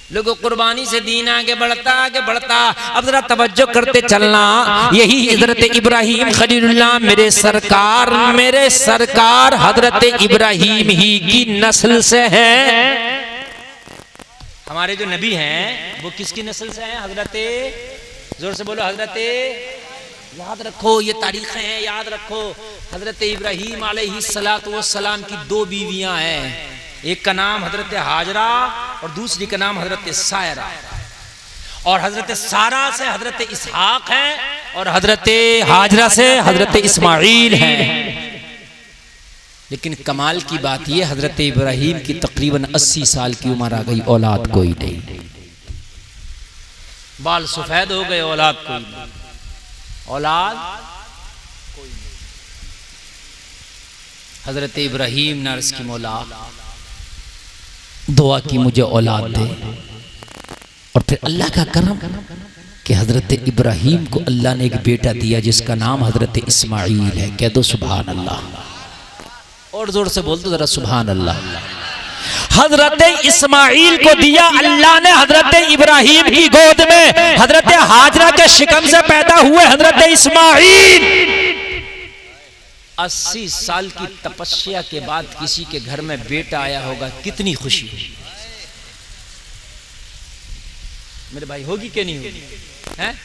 लोगों कुर्बानी से दीन आगे बढ़ता। अब जरा तवज्जो करते चलना, यही हजरत इब्राहिम खलीलुल्लाह मेरे सरकार हजरत इब्राहिम ही की नस्ल से है। हमारे जो नबी हैं वो किसकी नस्ल से हैं? हजरत, जोर से बोलो, हजरत, याद रखो ये तारीखें हैं, याद रखो। हजरत इब्राहिम अलैहिस्सलातु वस्सलाम की दो बीवियां हैं, एक का नाम हजरत हाजरा और दूसरी का नाम हजरत सायरा। और हजरत सारा से हजरत इसहाक है और हजरत हाजरा से हजरत इस्माइल है। लेकिन कमाल की बात यह, हजरत इब्राहिम की तकरीबन 80 साल की उम्र आ गई, औलाद कोई नहीं, बाल सफेद हो गए, औलाद कोई नहीं, औलाद कोई नहीं। हजरत इब्राहिम ने अर्ज़ की, मौला दुआ की मुझे औलाद दे। और फिर अल्लाह का करम कि हजरत इब्राहिम को अल्लाह ने एक बेटा दिया जिसका नाम हजरत इस्माइल है। कह दो सुभान अल्लाह, और जोर से बोल दो जरा सुभान अल्लाह। हजरत इस्माइल को दिया अल्लाह ने हजरत इब्राहिम की गोद में, हजरत हाजरा के शिकम से पैदा हुए हजरत इस्माइल। 80 साल की तपस्या के बाद किसी के घर में बेटा आया होगा, कितनी खुशी होगी मेरे भाई, होगी कि नहीं होगी? हैं?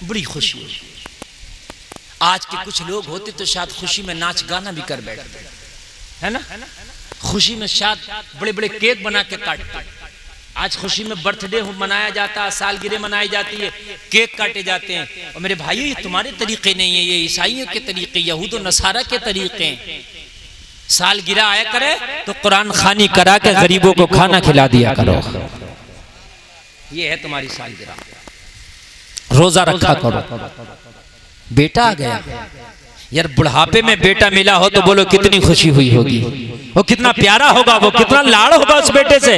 बड़ी खुशी होगी। आज के कुछ लोग होते तो शायद खुशी में नाच गाना भी कर बैठते, है ना? खुशी में शायद बड़े बड़े केक बना के काटते। आज खुशी में बर्थडे मनाया जाता है, सालगिरह मनाई जाती है, केक काटे जाते हैं। और मेरे भाई ये तुम्हारे तरीके नहीं है, ये ईसाइयों के तरीके, यहूद और नसारा के तरीके हैं। सालगिरह आया करे तो कुरान खानी करा के गरीबों को खाना खिला दिया करो, ये है तुम्हारी सालगिरह। रोजा रखा करो। बेटा आ गया यार, बुढ़ापे में बेटा मिला हो तो बोलो कितनी खुशी हुई होगी, वो कितना प्यारा होगा, वो कितना लाड़ होगा उस बेटे से।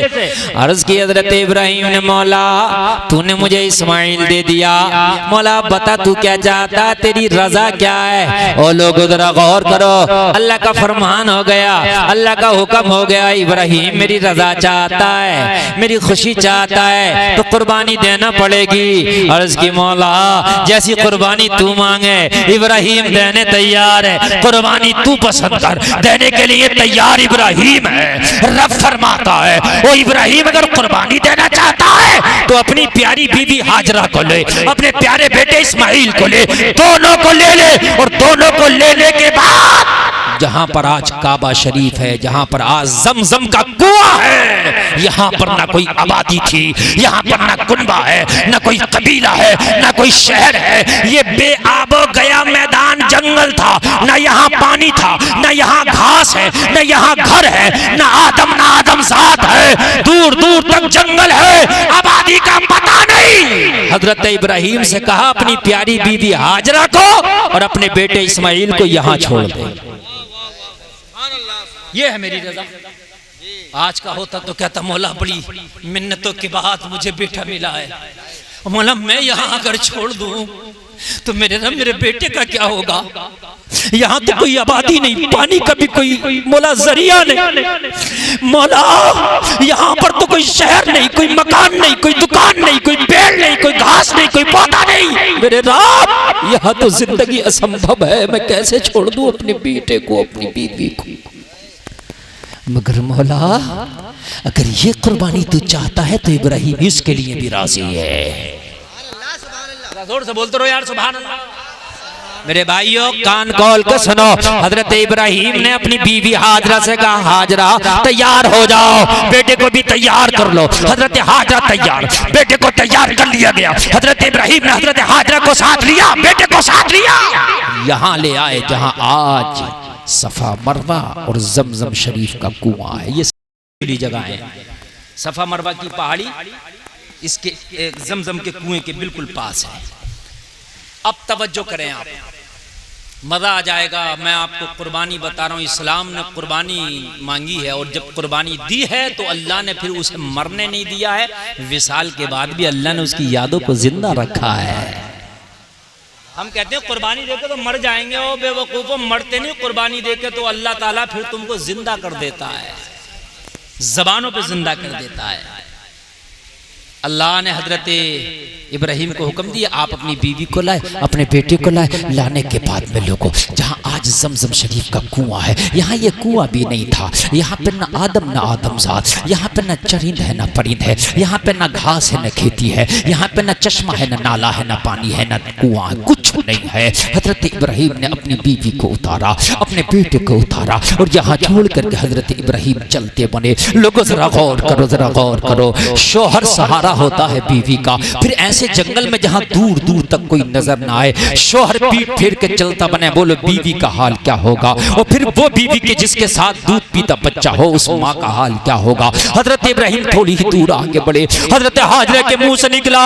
अर्ज की हजरत इब्राहिम ने, मौला तूने मुझे इस्माइल दे दिया, मौला बता तू क्या चाहता, तेरी रजा क्या है? ओ लोगों जरा गौर करो, अल्लाह का फरमान हो गया, अल्लाह का हुक्म हो गया, इब्राहिम मेरी रजा चाहता है, मेरी खुशी चाहता है तो कुर्बानी देना पड़ेगी। अर्ज की मौला जैसी कुर्बानी तू मांगे इब्राहिम देने तैयार है, कुर्बानी तू पसंद कर, देने के लिए तैयार इब्राहिम है। रब फरमाता है वो इब्राहिम अगर कुर्बानी देना चाहता है तो अपनी प्यारी बीवी हाजरा को ले, अपने प्यारे बेटे इस्माइल को ले, दोनों को ले ले। और दोनों को लेने के बाद जहां पर आज काबा शरीफ है, जहां पर आज जमजम का कुआं है, यहाँ पर ना कोई आबादी थी, यहाँ पर ना कुनबा है, ना कोई कबीला है, ना कोई शहर है, ये बेआबो गया मैदान जंगल था, ना यहाँ पानी था, ना यहाँ घास है, ना यहाँ घर है, ना आदम जात है, दूर दूर तक जंगल है, आबादी का पता नहीं। हजरत इब्राहिम से कहा अपनी प्यारी बीवी हाजरा को और अपने बेटे इस्माइल को यहाँ छोड़ दे, ये है मेरी रजा। आज का होता तो कहता मौला बड़ी मिन्नतों के बाद मुझे बेटा मिला है, मौला मैं यहाँ अगर छोड़ दूं तो मेरे बेटे का क्या होगा? यहाँ तो कोई आबादी नहीं, पानी का भी कोई मौला जरिया नहीं, मौला यहाँ पर तो कोई शहर नहीं, कोई मकान नहीं, कोई दुकान नहीं, कोई पेड़ नहीं, कोई घास नहीं, कोई पौधा नहीं। मेरे रब यहाँ तो जिंदगी असंभव है, मैं कैसे छोड़ दूं अपने बेटे को, अपनी बीवी को? मगर मौला अगर ये कुर्बानी तू चाहता है तो इब्राहिम इसके लिए भी राजी है। जोर से बोलते रहो यार सुभान अल्लाह। मेरे भाइयों कान खोल के सुनो, हजरत इब्राहिम ने अपनी बीवी हाजरा से कहा हाजरा तैयार हो जाओ, बेटे को भी तैयार कर लो। हजरत हाजरा तैयार, बेटे को तैयार कर लिया गया। हजरत इब्राहिम ने हजरत हाजरा को साथ लिया, बेटे को साथ लिया, यहाँ ले आए जहाँ आज सफा मरवा और जमजम शरीफ का कुआं है। ये जगह है, सफा मरवा की पहाड़ी इसके जमजम के कुएं के बिल्कुल पास है। अब तवज्जो करें आप, मजा आ जाएगा। मैं आपको कुर्बानी बता रहा हूँ, इस्लाम ने कुर्बानी मांगी है और जब कुर्बानी दी है तो अल्लाह ने फिर उसे मरने नहीं दिया है, विसाल के बाद भी अल्लाह ने उसकी यादों को जिंदा रखा है। हम कहते हैं कुर्बानी देके तो मर जाएंगे, ओ बेवकूफो मरते नहीं, कुर्बानी देके तो अल्लाह ताला फिर तुमको जिंदा कर देता है, जबानों पे जिंदा कर देता है। अल्लाह ने हजरत इब्राहिम को हुक्म दिया आप अपनी बीवी को लाए, अपने बेटे को लाए। लाने के बाद में लोगों, जहाँ आज जमजम शरीफ का कुआं है, यहाँ ये कुआं भी नहीं था। यहाँ पे ना आदमजात, यहाँ पे ना चरिंद है ना परिंद है, यहाँ पे ना घास है ना खेती है, यहाँ पे ना चश्मा है ना नाला है ना पानी है ना कुआं है, कुछ नहीं है। हजरत इब्राहिम ने अपनी बीवी को उतारा, अपने बेटे को उतारा और यहाँ छोड़ करके हजरत इब्राहिम चलते बने। लोगों जरा गौर करो, जरा गौर करो। शोहर सहारा होता है बीवी का। फिर ऐसे जंगल में जहाँ दूर दूर तक कोई नजर ना आए, शोहर पीठ फेर के चलता बने, बोलो बीवी का हाल क्या होगा। और फिर वो बीवी के जिसके साथ दूध पीता बच्चा हो, उस माँ का हाल क्या होगा। हजरत इब्राहिम थोड़ी ही दूर आगे बढ़े, हजरत हाजरा के मुंह से निकला,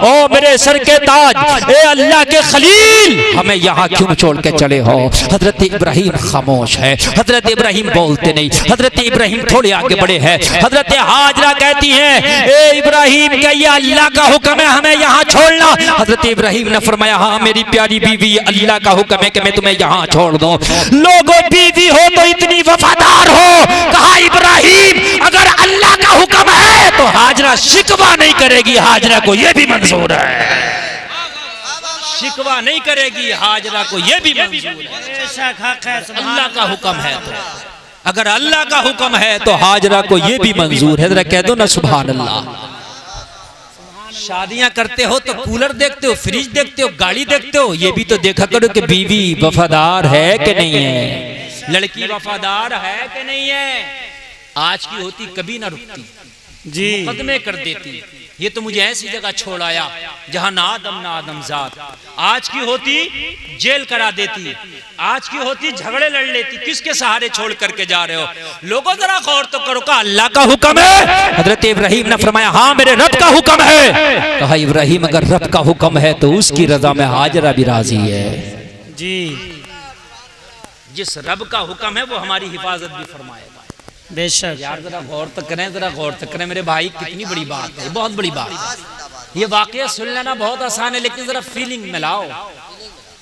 ओ मेरे सर के ताज, ए अल्लाह के खलील, हमें यहाँ क्यों छोड़ के चले हो। हजरत इब्राहिम खामोश है, हजरत इब्राहिम बोलते नहीं। हजरत इब्राहिम थोड़े आगे बढ़े हैं, हजरत हाजरा कहती हैं, ए इब्राहिम क्या ये अल्लाह का हुक्म है हमें यहाँ छोड़ना। हजरत इब्राहिम ने फरमाया, हाँ मेरी प्यारी बीवी, अल्लाह का हुक्म है कि मैं तुम्हें यहाँ छोड़ दूं। लोगों बीवी हो तो इतनी वफादार हो। कहा इब्राहिम अगर अल्लाह का हुक्म है तो हाजरा शिकवा नहीं करेगी, हाजरा को यह भी मंजूर है। शिकवा नहीं करेगी, हाजरा को यह भी मंजूर है। अल्लाह का हुक्म है तो, अगर अल्लाह का हुक्म है तो हाजरा को यह भी मंजूर है। जरा कह दो ना सुभान अल्लाह। शादियां करते हो तो कूलर देखते हो, फ्रिज देखते हो, गाड़ी देखते हो, ये भी तो देखा करो कि बीवी वफादार है कि नहीं है, लड़की वफादार है कि नहीं है। आज की होती कभी ना रुकती जी, मुकदमे कर देती। ये तो मुझे ऐसी जगह छोड़ आया जहां ना आदमजात। आज की होती जेल करा देती, आज की होती झगड़े लड़ लेती। किसके सहारे छोड़ करके जा रहे हो। लोगों जरा गौर तो करो, का अल्लाह का हुक्म है। हजरत इब्राहिम ने फरमाया, हाँ मेरे रब का हुक्म है। कहा इब्राहिम अगर रब का हुक्म है तो उसकी रजा में हाजरा भी राजी है जी। जिस रब का हुक्म है वो हमारी हिफाजत भी फरमाएगा। बेशक यार जरा गौर तक करें, जरा गौर तक करें मेरे भाई, कितनी बड़ी बात है, बहुत बड़ी बात है। ये वाकया सुन लेना बहुत आसान है, लेकिन जरा फीलिंग में लाओ।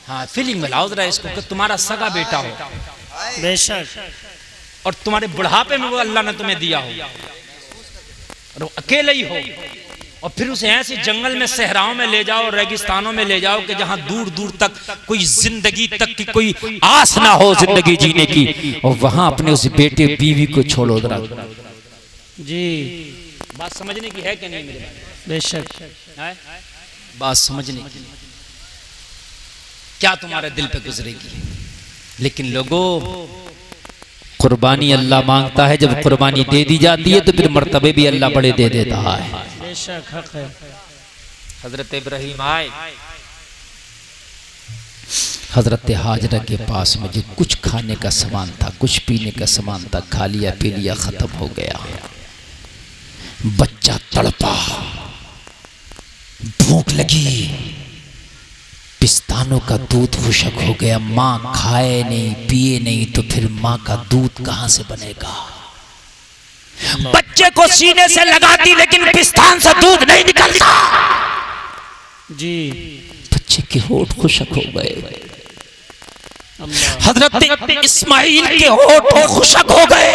हाँ फीलिंग में लाओ जरा इसको, कि तुम्हारा सगा बेटा हो, बेशक, और तुम्हारे बुढ़ापे में वो अल्लाह ने तुम्हें दिया हो और अकेले ही हो, और फिर उसे ऐसे जंगल में, सहराओं में ले जाओ, रेगिस्तानों में ले जाओ कि जहां दूर दूर तक कोई जिंदगी तक की कोई आस ना हो जिंदगी जीने की, और वहां अपने उस बेटे बीवी को छोड़ो जरा जी। बात समझने की है कि नहीं मेरे भाई? बेशक बात समझने की। क्या तुम्हारे दिल पे गुजरेगी। लेकिन लोगों, कुर्बानी अल्लाह मांगता है, जब कुर्बानी दे दी जाती है तो फिर मर्तबे भी अल्लाह बड़े दे देता है। हजरत इब्राहिम आए, हजरत हाजरा के पास में जो कुछ खाने का सामान था, कुछ पीने का सामान था, खा लिया पी लिया, खत्म हो गया। बच्चा तड़पा, भूख लगी, पिस्तानों का दूध खुशक हो गया। माँ खाए नहीं पिए नहीं तो फिर माँ का दूध कहां से बनेगा। बच्चे को सीने से लगाती लेकिन पिस्तान से दूध नहीं निकलता जी। बच्चे के होठ खुशक हो गए, हजरत इस्माइल के होठ खुशक हो गए।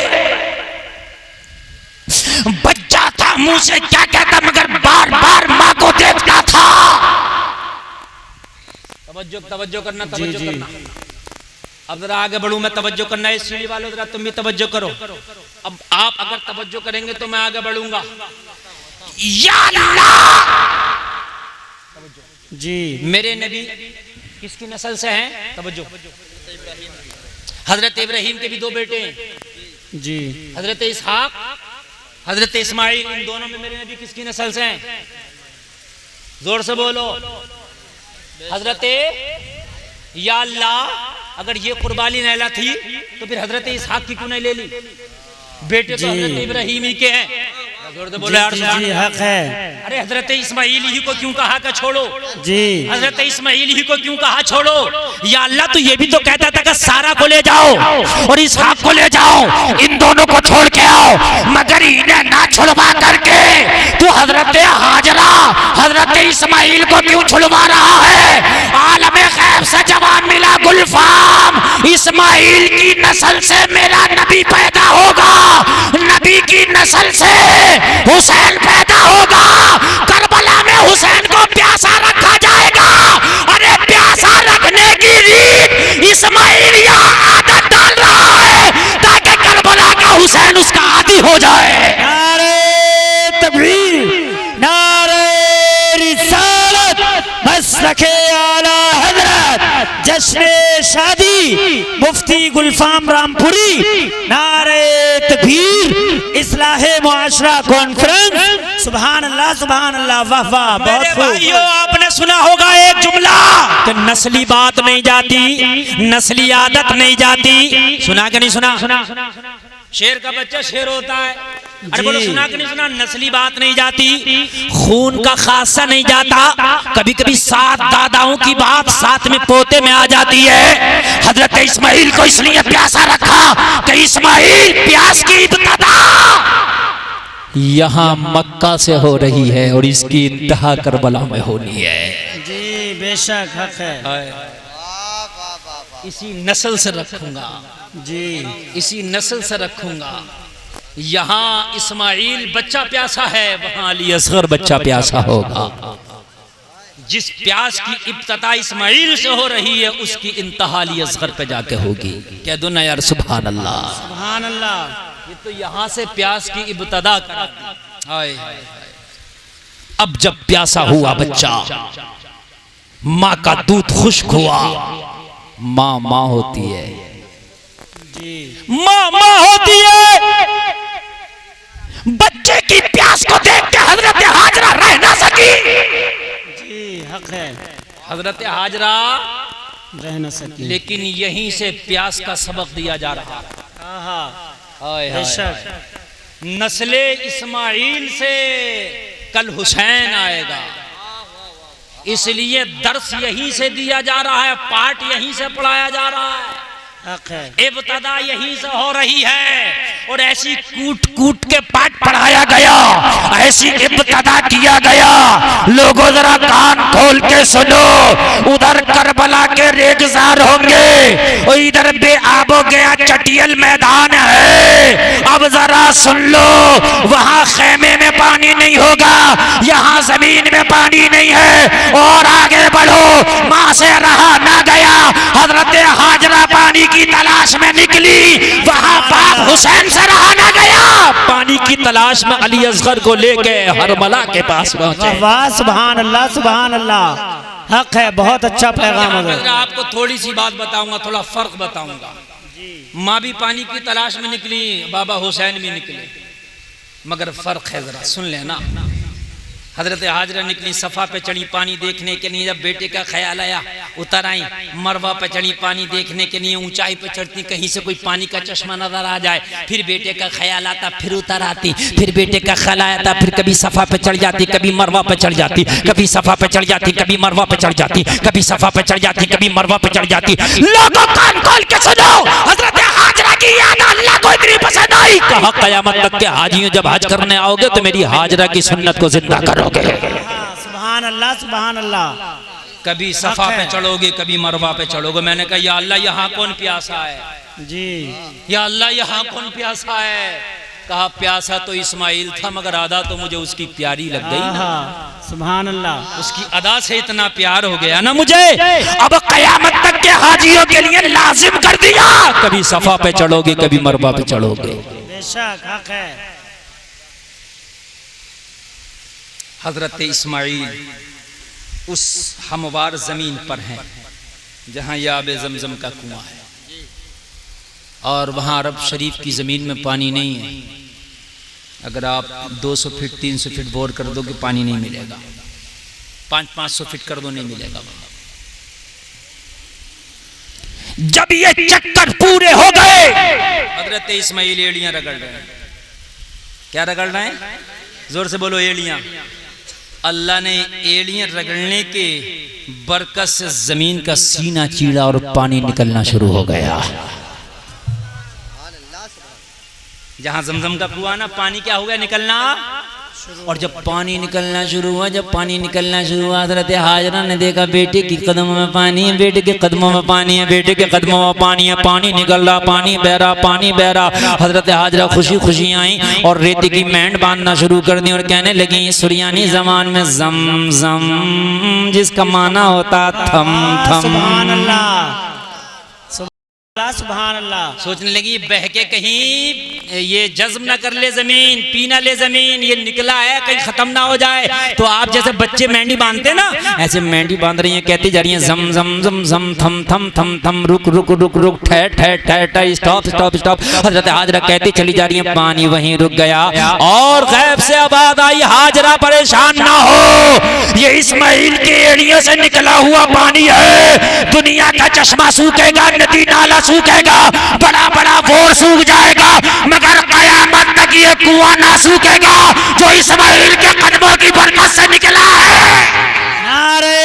बच्चा था, मुंह से क्या कहता मगर बार बार माँ को देखता था। तवज्जो करना, तवज्जो करना। अब जरा आगे बढ़ूं मैं, तवज्जो करना है सीढ़ी वालों, जरा तुम भी तवज्जो करो। अब आप अगर तवज्जो करेंगे तो मैं आगे बढ़ूंगा। या अल्लाह जी, मेरे नबी किसकी नस्ल से हैं? तवज्जो। हजरत इब्राहिम के भी दो बेटे हैं जी, हजरत इसहाक, हजरत इस्माइल। इन दोनों में मेरे नबी किसकी नस्ल से हैं? जोर से बोलो। हजरत या अल्लाह, अगर ये कुर्बानी नैला थी तो फिर हजरत इसहाक की क्यों नहीं ले ली? बेटे तो हजरत इब्राहिम ही के हैं। जी हक है। अरे हजरत इस्माइल ही को क्यों कहा कि छोड़ो जी, हजरत इस्माइल ही को क्यों कहा छोड़ो? या अल्लाह तो ये भी तो कहता था कि सारा को ले जाओ और इसहाक को ले जाओ, इन दोनों को छोड़ के आओ, मगर इन्हें ना छुड़वा करके तू हजरत हाजरा, हजरत इस्माइल को क्यों छुड़वा रहा है? आलम गैब से जवाब मिला, गुलफाम, इस्माइल की नस्ल से मेरा नबी पैदा होगा, नबी की नस्ल से हुसैन पैदा होगा। मसलके आला हजरत जश्न शादी मुफ्ती गुलफाम रामपुरी, नारे तकबीर, इस्लाहे मुआशरा कॉन्फ्रेंस। सुभान अल्लाह, सुभान अल्लाह, वाह वाह, बहुत खूब। भाइयों, आपने सुना होगा एक जुमला कि नस्ली बात नहीं जाती, नस्ली आदत नहीं जाती। सुना कि नहीं सुना? शेर का बच्चा शेर होता है। अरे बोलो, सुना कि नहीं सुना? नस्ली बात नहीं जाती, खून का खासा नहीं जाता। कभी कभी सात दादाओं की बात साथ में पोते में आ जाती है। हजरत इस्माइल को इसलिए प्यासा रखा कि इस्माइल प्यास की इब्तिदा यहाँ मक्का से हो रही है और इसकी इंतहा करबला में होनी है। जी बेशक हक है। इसी नस्ल से रखूंगा जी, इसी नस्ल से रखूंगा। यहाँ इस्माइल बच्चा प्यासा है, वहाँ अली असगर बच्चा प्यासा होगा। जिस प्यास की इब्तिदा इस्माइल से हो रही है, उसकी इंतहा अली असगर पे जाके होगी। कह दो ना यार, सुभान अल्लाह, सुभान अल्लाह। ये तो यहाँ से प्यास की इब्तिदा कर। अब जब प्यासा हुआ बच्चा, माँ का दूध खुश्क हुआ। माँ माँ होती है जी, माँ माँ होती है। बच्चे की प्यास को देख के हजरत हाजरा रह ना सकी। जी हक है, हजरत हाजरा रह न सकी। लेकिन यहीं से प्यास का सबक दिया जा रहा है। आहा, हाय हाय बेशक। नस्ले इस्माइल से कल हुसैन आएगा, इसलिए दर्स यहीं से दिया जा रहा है, पाठ यहीं से पढ़ाया जा रहा है, हक है। इब्तिदा यहीं से हो रही है। और ऐसी कूट कूट के पाठ पढ़ाया गया, ऐसी इब्तिदा किया गया। लोगों जरा कान खोल के सुनो। उधर करबला के रेगजार होंगे और इधर बेआबो गया चटियल मैदान है। अब जरा सुन लो, वहां खेमे में पानी नहीं होगा, यहाँ जमीन में पानी नहीं है। और आगे बढ़ो, माँ से रहा ना गया। हजरत हाजरा पानी की तलाश में निकली, वहां बाप हुसैन से रहा ना गया। पानी की तलाश में अली असगर को लेके हरमला के पास पहुंचे। वाह, सुभान अल्लाह, सुभान अल्लाह, हक है। बहुत अच्छा पैगाम है। मैं आपको थोड़ी सी बात बताऊंगा, थोड़ा फर्क बताऊंगा। माँ भी पानी की तलाश में निकली, बाबा हुसैन भी निकले, मगर फर्क है, जरा सुन लेना। हजरत हाजरा निकली, सफा पे चढ़ी पानी देखने के लिए। जब बेटे का ख्याल आया, उतर आई। मरवा पे चढ़ी पानी देखने के लिए, ऊंचाई पे चढ़ती, कहीं से कोई पानी का चश्मा नजर आ जाए। फिर बेटे का ख्याल आता, फिर उतर आती। फिर बेटे का ख्याल आता, फिर कभी सफा पे चढ़ जाती, कभी मरवा पे चढ़ जाती, कभी सफा पे चढ़ जाती, कभी मरवा पे चढ़ जाती, कभी सफा पे चढ़ जाती, कभी मरवा पे चढ़ जाती। लोगों कान खोल के सुनो, हजरत हाजरा की याद अल्लाह को इतनी पसंद आई। कहा कयामत तक के हाजियों जब हज करने आओगे तो मेरी हाजरा की सुन्नत को जिंदा करो। सुभान अल्लाह, सुभान अल्लाह। कभी सफा पे चढ़ोगे, कभी मरवा पे चढ़ोगे। मैंने कहा या अल्लाह, यहाँ कौन प्यासा है? जी, या अल्लाह, यहाँ कौन प्यासा है? कहा प्यासा तो इस्माइल था, मगर अदा तो मुझे उसकी प्यारी लग गई। सुभान अल्लाह। उसकी अदा से इतना प्यार हो गया ना मुझे, अब कयामत तक के हाजियों के लिए लाजिम कर दिया, कभी सफा पे चढ़ोगे, कभी मरवा पे चढ़ोगे। बेशक हक है। हजरत इस्माइल उस हमवार जमीन पर हैं जहां याब जमजम का कुआं है, और वहां अरब शरीफ की जमीन में पानी नहीं है। अगर आप 200 फीट 300 फीट बोर कर दो कि पानी नहीं मिलेगा, 500 फीट कर दो नहीं मिलेगा। जब ये चक्कर पूरे हो गए, हजरत इस्माइल एड़ियां रगड़ रहे हैं। क्या रगड़ रहे हैं? जोर से बोलो, एड़ियां। अल्लाह ने एड़ियां रगड़ने के बरकत से जमीन का सीना चीड़ा और पानी निकलना शुरू हो गया। जहां जमजम का कुआं ना, पानी क्या हो गया? निकलना। और जब पानी निकलना शुरू हुआ, जब पानी निकलना शुरू हुआ, हजरत हाजरा ने देखा बेटे की कदमों में पानी है, बेटे के कदमों में पानी है, बेटे के कदमों में पानी है, पानी निकल रहा, पानी बह रहा, पानी बह रहा। हजरत हाजरा खुशी खुशी आई और रेती की बैंड बांधना शुरू कर दी और कहने लगी, सुरियानी जबान में जम जम, जिसका माना होता थम थम। सुभान अल्लाह। सुभान अल्लाह। सोचने लगी बह के कहीं ये जज्म ना कर ले जमीन, पी ना ले जमीन, ये निकला है कहीं खत्म ना हो जाए। तो आप जैसे बच्चे मेंढी बांधते ना, ऐसे मेंढी बांध रही हैं, कहती जा रही हैं जम जम जम जम थम थम थम थम रुक रुक रुक रुक ठहर ठहर ठहर ठहर स्टॉप स्टॉप स्टॉप। हजरत हाजरा कहती चली जा रही है, पानी वहीं रुक गया और गैब से आवाज आई, हाजरा परेशान ना हो, ये इस्माइल की एड़ियों से निकला हुआ पानी है। दुनिया का चश्मा सूखेगा, नदी नाला सूखेगा, बड़ा बड़ा बोर सूख जाएगा, मगर कयामत तक ये कुआं ना सूखेगा जो इस्माइल के कदमों की बरकत से निकला है। नारे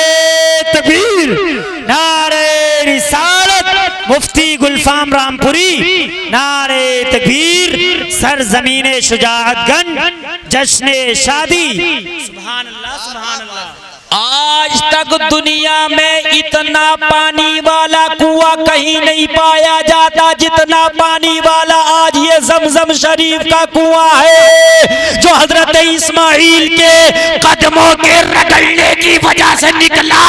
तकबीर, नारे रिसालत, मुफ्ती गुलफाम रामपुरी, नारे तकबीर, सरजमीने शुजाअतगंज, जश्ने शादी। सुभान अल्लाह, सुभान अल्लाह। आज तक दुनिया में इतना पानी वाला कुआं कहीं नहीं पाया जाता जितना पानी वाला आज ये जमजम शरीफ का कुआं है, जो हजरत इस्माइल के कदमों के रगड़ने की वजह से निकला।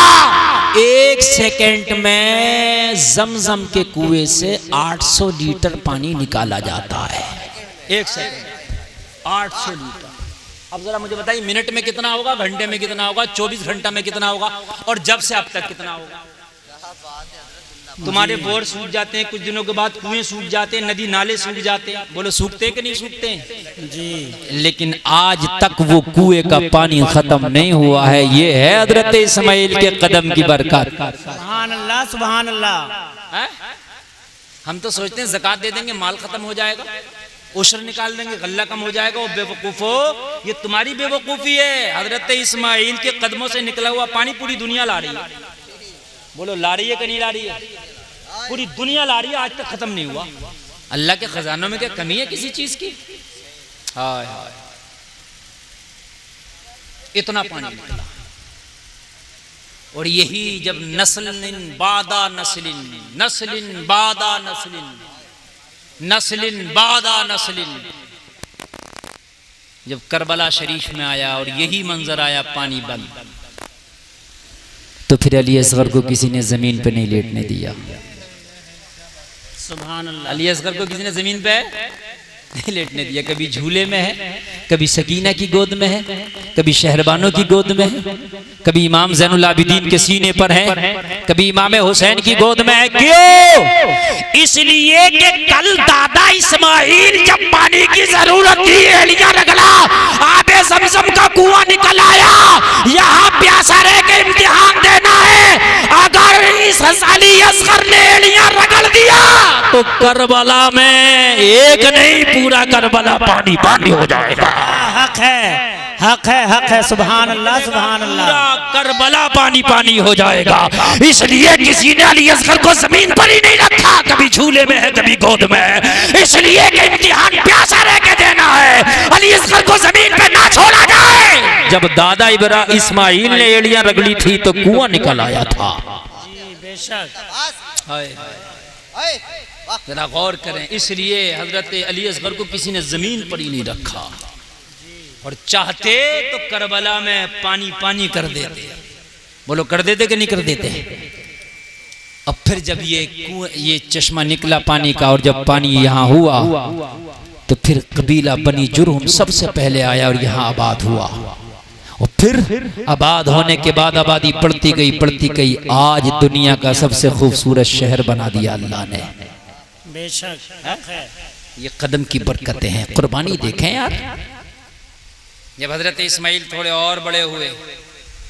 एक सेकंड में जमजम के कुएं से 800 लीटर पानी निकाला जाता है। एक सेकंड 800 लीटर। अब जरा मुझे बताइए मिनट में कितना होगा, घंटे में कितना होगा, 24 घंटा में कितना होगा, और जब से अब तक कितना होगा। तुम्हारे बोर सूख जाते हैं, कुछ दिनों के बाद कुएं सूख जाते हैं, नदी नाले सूख जाते हैं, बोलो सूखते हैं कि नहीं सूखते हैं जी। लेकिन आज तक वो कुएं का पानी खत्म नहीं हुआ है। ये है हजरत इस्माइल के कदम की बरकत। सुभान अल्लाह, सुभान अल्लाह। हम तो सोचते हैं ज़कात दे देंगे माल खत्म हो जाएगा, उशर निकाल देंगे गल्ला कम हो जाएगा। वो बेवकूफो, ये तुम्हारी बेवकूफ़ी है। हजरत इस्माइल के कदमों से निकला हुआ पानी पूरी दुनिया ला रही है। बोलो ला रही है कि नहीं ला रही है? पूरी दुनिया ला रही है, आज तक खत्म नहीं हुआ। अल्लाह के खजानों में क्या कमी है किसी चीज की? हाय हाय, इतना पानी निकला। और यही जब नस्लिन बादा नस्लिन, नस्लिन बादा नस्लिन, नस्लिन बादा नस्लिन, जब करबला शरीफ में आया और यही मंजर आया पानी बंद, तो फिर अली असगर को किसी ने जमीन पे नहीं लेटने दिया। सुभान अल्लाह। अली असगर को किसी ने जमीन पे नहीं लेटने दिया। कभी झूले में है, कभी सकीना की गोद में है, कभी शहरबानों की गोद में है, कभी इमाम ज़ैनुल आबिदीन के सीने पर है, कभी इमाम हुसैन की गोद में है। क्यों? इसलिए कि कल दादा इस्माइल जब पानी की जरूरत थी, एलिया रगड़ा, आबे ज़मज़म का कुआं निकल आया। यहाँ प्यासा रह के इम्तिहान देना है। अगर इस अली असगर ने एलिया रगड़ दिया तो करबला में एक नहीं पूरा करबला पानी पानी हो जाएगा। हक है, हक है, हक है। सुभान अल्लाह, सुभान अल्लाह। पूरा करबला पानी पानी हो जाएगा। इसलिए किसी ने अली असगर को जमीन पर ही नहीं रखा, कभी झूले में है, कभी गोद में है। इसलिए कि इम्तिहान प्यासा रह के देना है, अली असगर को जमीन पे ना छोड़ा जाए। जब दादा इस्माइल ने एड़ियां रगड़ी थी तो कुआं निकल आया था। बेशक। जरा गौर करें। इसलिए हजरत अली असगर को किसी ने जमीन पर ही नहीं रखा, और चाहते तो करबला में पानी पानी कर देते। बोलो कर देते कि नहीं कर देते? अब फिर जब ये चश्मा निकला पानी का, और जब पानी यहाँ हुआ तो फिर कबीला बनी जुर्हुम सबसे पहले आया और यहाँ आबाद हुआ। और फिर आबाद होने के बाद आबादी बढ़ती गई। आज दुनिया का सबसे खूबसूरत शहर बना दिया अल्लाह ने। बेशक। ये कदम की बरकतें हैं। कुर्बानी देखें यार। जब हजरत इस्माइल थोड़े और बड़े हुए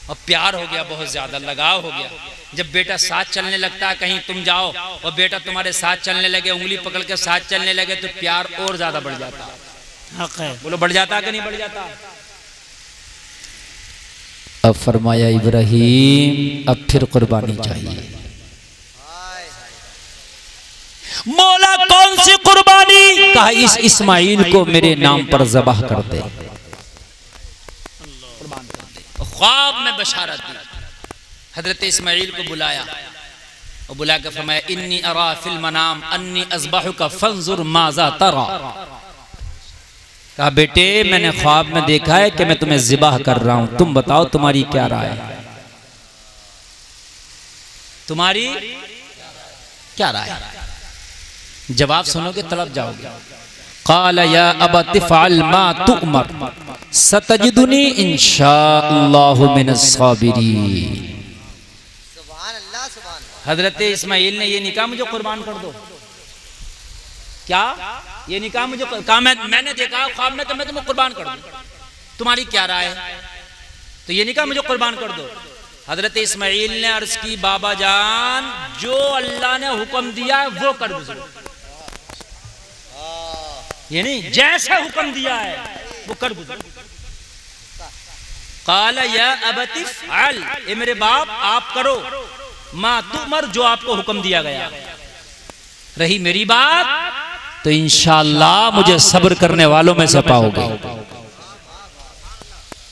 और प्यार हो गया, बहुत ज्यादा लगाव हो गया। जब बेटा साथ चलने लगता है, कहीं तुम जाओ और बेटा तुम्हारे साथ चलने लगे, उंगली पकड़ के साथ चलने लगे, तो प्यार और ज्यादा बढ़ जाता है। हक है। बोलो बढ़ जाता है कि नहीं बढ़ जाता? अब फरमाया इब्राहिम अब फिर कुर्बानी चाहिए। मौला कौन सी कुर्बानी? कहा इस इस्माइल को मेरे नाम पर ज़बाह कर दे, कुर्बान कर दे। ख्वाब में बशारत दी। हजरत इस्माइल को बुलाया और बुला कर फरमाया इन्नी अरा फिल मनाम अन्नी अज़बहुका फंजुर माज़ा तरा। कहा बेटे मैंने ख्वाब में देखा है कि मैं तुम्हें ज़िबाह कर रहा हूं, तुम बताओ तुम्हारी क्या राय है? तुम्हारी क्या राय है? जवाब सुनोगे तलब जाओगे। क़ाल या अबत फ़अल मा तुअमर सतजिदुनी इंशाअल्लाहु मिनस साबिरीन। हजरत इस्माइल ने ये नहीं कहा मुझे कुर्बान कर दो, क्या ये नहीं कहा मुझे कहा मैंने देखा ख्वाब में तो मैं तुम्हें कुर्बान कर दूं, तुम्हारी क्या राय है? तो ये नहीं कहा मुझे कुर्बान कर दो। हजरत इस्माइल ने अर्ज की बाबा जान जो अल्लाह ने हुक्म दिया है वो कर दो, ये नहीं जैसा हुक्म दिया है वो कर दो। काल या अबती फ़अल, ए मेरे बाप आप करो, मा तुमर जो आपको हुक्म दिया गया। रही मेरी बात तो इंशाअल्लाह मुझे सब्र करने वालों में से पाओगे।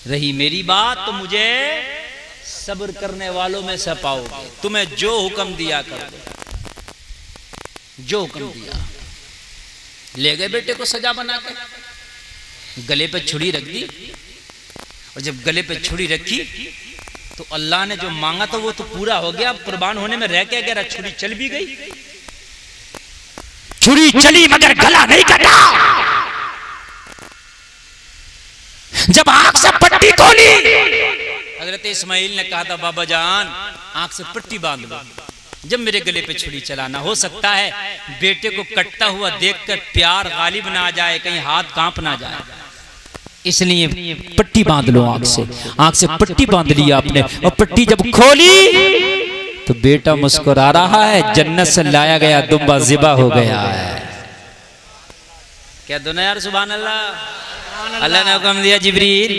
रही मेरी बात तो मुझे सब्र करने वालों में से पाओगे। तुम्हें जो हुक्म दिया कर दो, जो हुक्म दिया। ले गए बेटे को सजा बना के, गले पे छुरी रख दी, और जब गले पे छुरी रखी तो अल्लाह ने जो मांगा तो वो तो पूरा हो गया। कुर्बान होने में रह के गया, छुरी चल भी गई। छुरी चली मगर गला नहीं कटा। जब आंख से पट्टी खोली, हजरत इस्माइल ने कहा था बाबा जान आंख से पट्टी बांध लो, जब मेरे गले पे छुरी चलाना। हो सकता है बेटे को कटता हुआ देखकर प्यार गालिब ना आ जाए, कहीं हाथ कांप ना जाए, इसलिए पट्टी बांध लो आंख से। आंख से पट्टी बांध लिया आपने, और पट्टी जब खोली तो बेटा मुस्कुरा रहा है, जन्नत से लाया गया दुम्बा ज़िबा हो गया है। क्या दुनिया यार, सुभान अल्लाह। अल्लाह ने हुक्म दिया जिब्रील,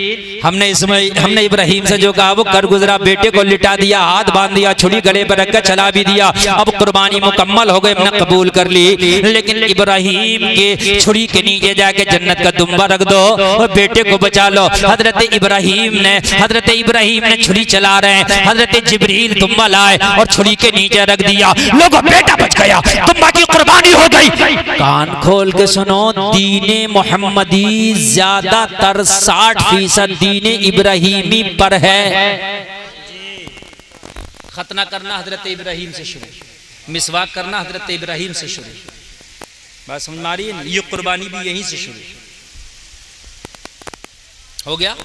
हमने इब्राहिम से जो कहा वो कर गुजरा। बेटे को लिटा दिया, हाथ बांध दिया, छुरी गले पर रखकर चला भी दिया। अब कुर्बानी मुकम्मल हो गई, हमने कबूल कर ली। लेकिन इब्राहिम के छुरी के नीचे जाके जन्नत का दुम्बा रख दो और बेटे को बचा लो। हजरत इब्राहिम ने छुरी चला रहे हैं, हजरत जिब्रील दुम्बा लाए और छुरी के नीचे रख दिया। लोगों बेटा बच गया, दुम्बा की कुर्बानी हो गई। कान खोल के सुनो, दीने मोहम्मदी ज्यादातर 60% दीने इब्राहिमी पर है। खतना करना हजरत इब्राहिम से शुरू, मिसवाक करना हजरत इब्राहिम से शुरू। बात समझ में आ रही है? ये कुर्बानी भी यहीं से शुरू हो गया।